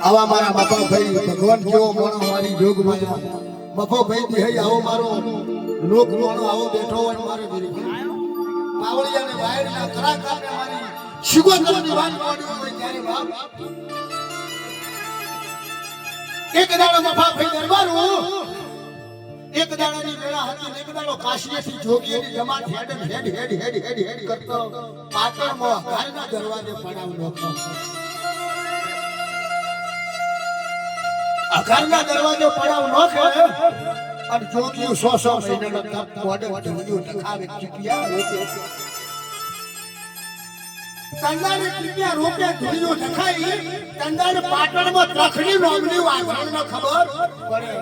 આવા મારા મફા ભાઈ ભગવાન કેવો મોણો મારી જોગ માયા મફો ભાઈ થી આવો મારો લોક મોણો આવો બેઠો હોય મારે મેરી પાવળિયાને વાયરના કલાકારને મારી શિગોતરની વાત મોડી હોય ત્યારે બાપ એક દાડો મફા ભાઈ દરબારું એક દાડાની વેળા હતી એક દાડો કાશીએથી જોગીની જમાત હેડ કરતો પાટણમાં ઘરના દરવાજે પડાવ નખો ઘરના દરવાજો પડાવ નખે અને જોગીઓ 100 મહિનાનો તપ મોડે જોગીઓ નખાવે ચીપિયા રોકે તંદાને ચીપિયા રોકે જોગીઓ નખાઈ તંદાને પાટણમાં ત્રખડી નોમની વાઘણને ખબર પડે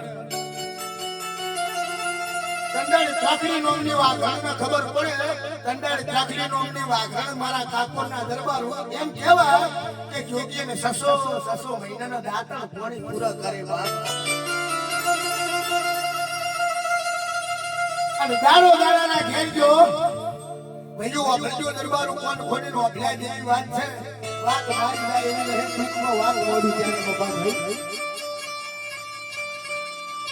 તંદાને ત્રખડી નોમની વાઘણને ખબર પડે તંદાને ત્રખડી નોમની વાઘણ મારા કાકોના દરબારમાં એમ કહેવા કે જોગીને 600 મહિનાનો દાંતણ પાણી પૂરા કરે બાપ અને દાડો દાડાના ઘેર જો ભઈઓ અભજો દરબાર કોણ ખોડીનો અભલાય દેવી વાત છે વાત મારી જાય એની હે ટૂંકમાં વાત મોડું ત્યારે બાપા ભાઈ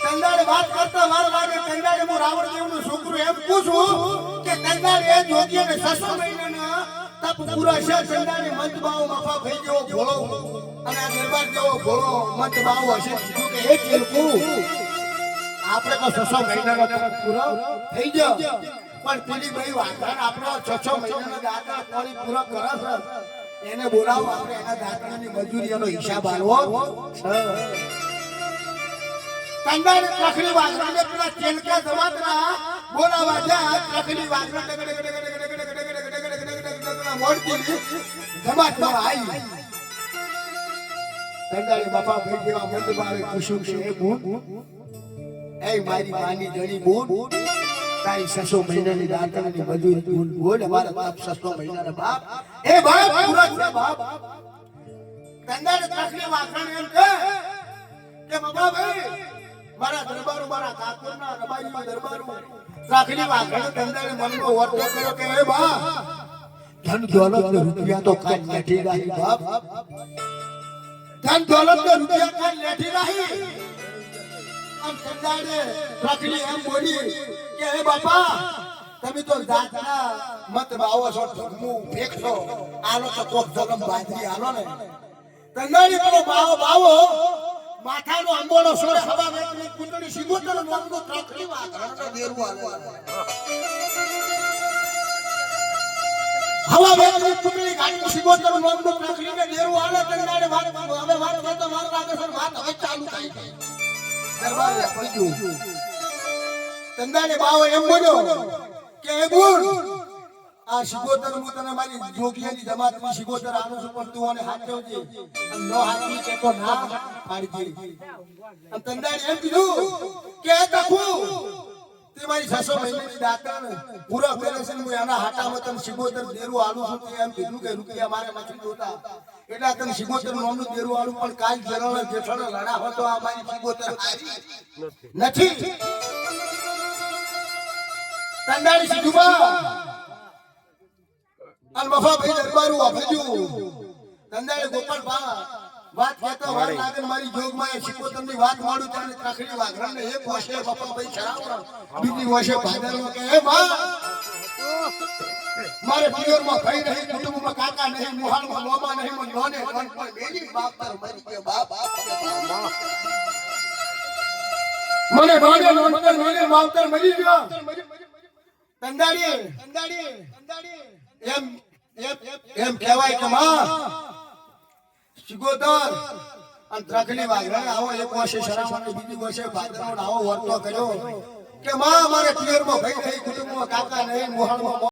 તંદાડે વાત કરતા વાર લાગે તંદાડે હું રાવણદેવનો છોકરો એમ પૂછું કે તંદાડે એ જોગીને 600 મહિનાના તપ પૂરા છે તંદાડે મંતબાઓ મફા ભાઈ જેવો ભોળો અને આ દરબાર જેવો ભોળો મંતબાઓ હશે કીધું કે એક ચીરકું આપણે તો 600 મહિનાનો તપ પૂરો થઈ ગયો પણ પેલી ભાઈ વાઘાણ આપણો 600 મહિનાનો દાંતણ પાણી પૂરો કરે છે એને બોલાવો આપણે એના દાંતણની મજૂરીનો હિસાબ આલવો તંદાને ત્રખડી વાઘાણને પેલા ચેલકા જમાતના બોલાવા જા ત્રખડી વાઘાણ મોડતી જમાતમાં આવી તંદાને બાપા ભાઈ જેવા મંદબાવે પૂછ્યું છે એ બૂન એ મારી માની જણી બૂન તારી 600 મહિનાની દાંતણની મજૂરી બૂન બોલ અમારા બાપ 600 મહિનાના બાપ એ બાપ પૂરા છે બાપ તંદાને ત્રખડી વાઘાણ એમ કે બાપા ભાઈ મારા દરબારો મારા કાકોના રબાઈના દરબારો ત્રખડી વાઘાણ તંદાને મનનો વર્તો કર્યો કે એ બા ધન દોલત ને રૂપિયા તો કાઈ લેઠી રહી બાપ ધન દોલત ને રૂપિયા કાઈ લેઠી રહી આમ તંદાને ત્રખડી એમ બોલી કે એ બાપા તમે તો દાંતના મત બાવો છો ઠગમું ફેંકશો આલો તો કોક જગમ બાજરી આલો ને તંદાને પેલો બાવો માથાનો અંબોળો સોળે હવા વેકની કુંડળી સિગોતર નોમનો ત્રખડી વાઘાણનો દેરવો આલે હવા વેકની કુંડળી ગાડી સિગોતર નોમનો ત્રખડીને દેરવો આલે તંદાને વાત હવે વાત તો માર લાગે છે વાત હવે ચાલુ થઈ ગઈ દરબારે પડ્યું તંદાને બાવો એમ બોલ્યો કે એ ગુણ આ સિગોતર હું તને મારી જોગીની જમાતની સિગોતર આનું છું પણ તું આને હાચવજે નો હાચવી કે તો ના પાડી દે અને તંદાને એમ કીધું કે તખુ તે મારી 600 મહિનાની દાંતણ પૂરા કરે છે હું એના હાટામાં તને સિગોતર દેરું આલું છું તે એમ કીધું કે રૂપિયા મારે નથી જોતા એટલે તને સિગોતર નોમનું દેરું આલું પણ કાલ જરળ જેઠળ લડા હો તો આ મારી સિગોતર હારી નથી તંદાની સીધુબા અલ મફા ભાઈ દરબારું અભજુ તંદાને ગોપાલ બા વાત કહેતો વાર લાગે મારી જોગમાં એ સિકોતરની વાત મોડું ત્યારે ત્રખડી વાઘરાને એક વર્ષે મફા ભાઈ શરાવરા બીજી વર્ષે ભાદરવા કે એ બા મારે પિયરમાં ભાઈ નહીં કુટુંબમાં કાકા નહીં મુહાળમાં મોમા નહીં મન નોને પણ મેલી બાપ પર મરી કે બાપ મને નોને માવતર મરી ગયો તંદાડી એમ કહેવાય કે માં સિગોતર અને ત્રખડી વાઘરાને આવો એક વર્ષે શરાવવાનો બીજી વર્ષે ભાદરવો આવો વર્તો કર્યો કે માં મારે પિયરમાં ભાઈ નહીં કુટુંબમાં કાકા નહીં મુહાળમાં